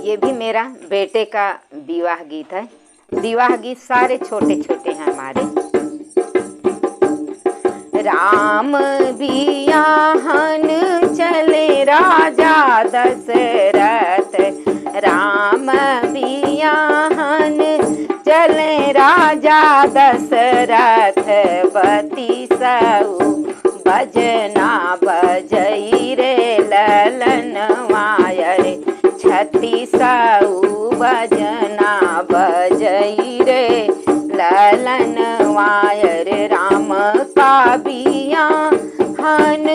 ये भी मेरा बेटे का विवाह गीत है। विवाह गीत सारे छोटे छोटे हैं हमारे। राम बियाहन चले राजा दशरथ, राम बियाहन चले राजा दशरथ, बती सऊ बजना बजई रे ललन वायरे, छत्ती सऊ बजना बजई रे ललन वायरे। राम का बियाहन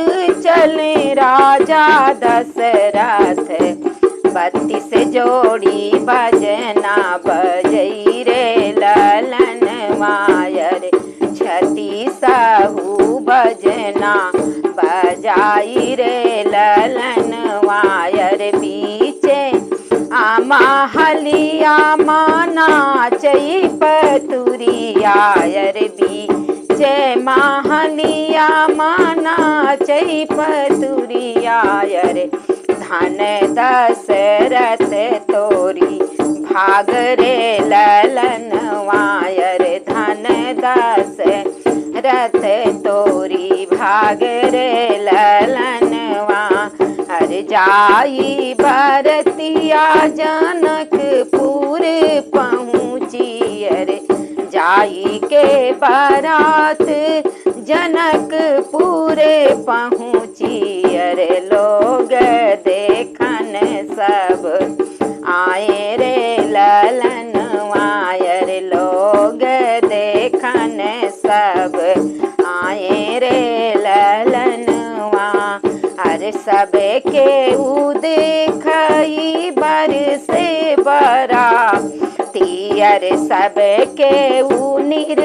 चले राजा दशरथ, 32 जोड़ी बजना बजई रे ललन वायरे, 36 बजना बजाई रे ललन वायर। बीचे आमाहलिया माना चई पतुरियायर, बीचे माहलिया माना चई पतुरियायर। धन दशरथ तोरी भाग रे ललन वायर, धन दशरथ तोरी भाग रे ललनवा। हर जाई बरतिया जनकपुर पहुँची, अरे जाई के बारात जनकपुर पहुँची। अरे लोग देखन सब आए रे ललनवा, अरे लोग देखन सब आए रे ललनवा। अरे सबके ऊ देखई बरसे बराती, अरे सबके ऊ निर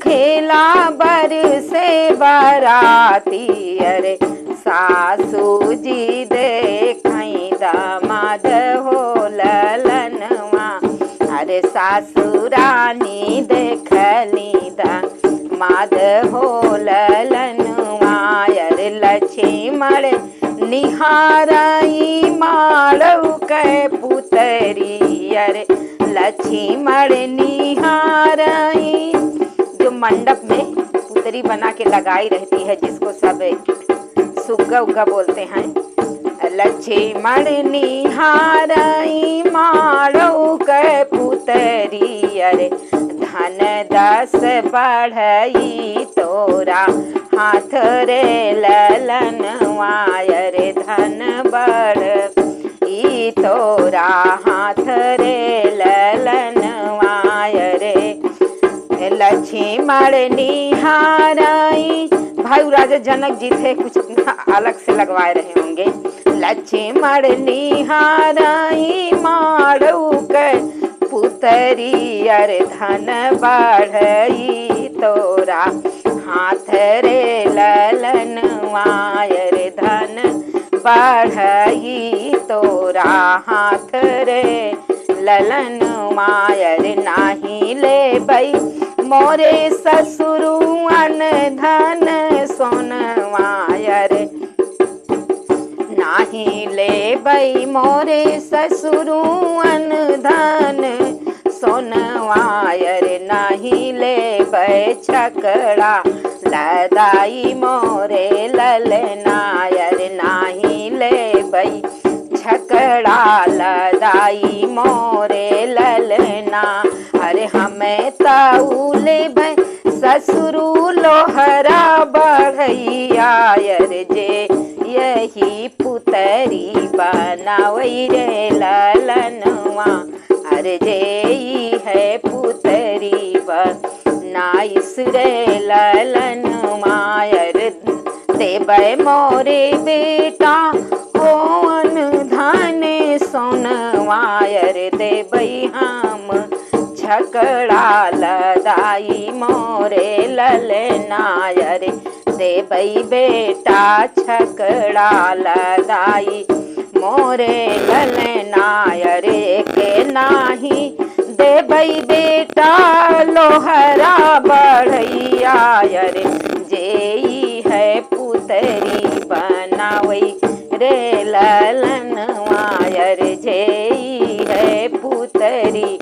खेला बरसे बराती। अरे सासू जी देखई दामाद हो ललनवा, अरे सासुरानी देखली दामाद हो ललनवा। अरे लक्ष्मण निहारई मालव के पुतरी, अरे लक्ष्मण निहारई, जो मंडप में पुतरी बना के लगाई रहती है जिसको सब सुग्गा उग्गा बोलते हैं। लक्ष्मण निहारई मालव के पुतरी, अरे धन दस बढ़ई तोरा हाथ रे ललनवा, अरे धन बढ़ई तोरा हाथ रे ललनवा। अरे लक्ष्मण निहारई, भाई राजा जनक जी थे, कुछ अलग से लगवाए रहे होंगे। लक्ष्मण निहारई मालव के पुतरी, अरे धन बढ़ई तोरा हाथ रे ललनवा, अरे धन बढ़ई तोरा हाथ रे ललनवा। अरे नाही ले बई मोरे ससुरुअन धन सोनवा, अरे नाही ले बई मोरे ससुरुअन धन सोनवा। अरे नाही ले बै छकड़ा लदाई मोरे ललना, अरे नाही ले बई छकड़ा लदाई मोरे ललना। अरे हमें ताउले बै ससुरु लोहरा बढ़ैया, अरे जे यही पुतरी बनावई रे ललनवा, अरे जे है पुतरी बनाइस रे ललनवा। अरे देबै मोरे बेटा होवन धन सोनवा, अरे देबै हम छकड़ा लदाई मोरे ललना। अरे देबै बेटा छकड़ा लदाई मोरे ललना। अरे के नाही देबै बेटा लोहरा बढ़ैया, अरे जेई है पुतरी बनावई रे ललनवा, अरे जेई उतरी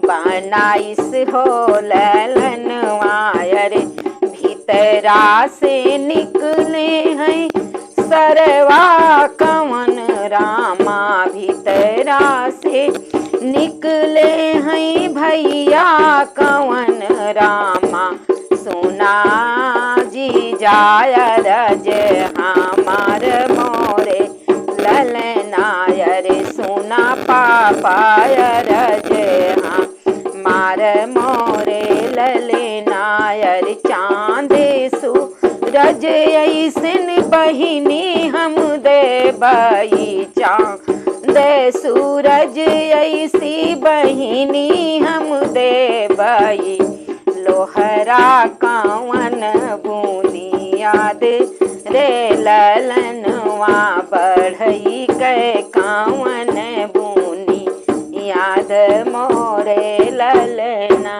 बनाइस हो ललनवा रे भीतरा से निकले हैं सरवा कवन रामा भीतरा से निकले हैं भैया कवन रामा सोना जी जाय रज हमार मोरे ललनाय रे सोना पापाय रज हमार मोरे ललनाय रे चांदे सूरज ऐसन बहिनी हम देबई चांद सूरज ऐसी बहिनी हम देबई लोहरा कावन बूंदी याद रे ललनवा बढ़ई के कावन बूनी याद मोरे ललना।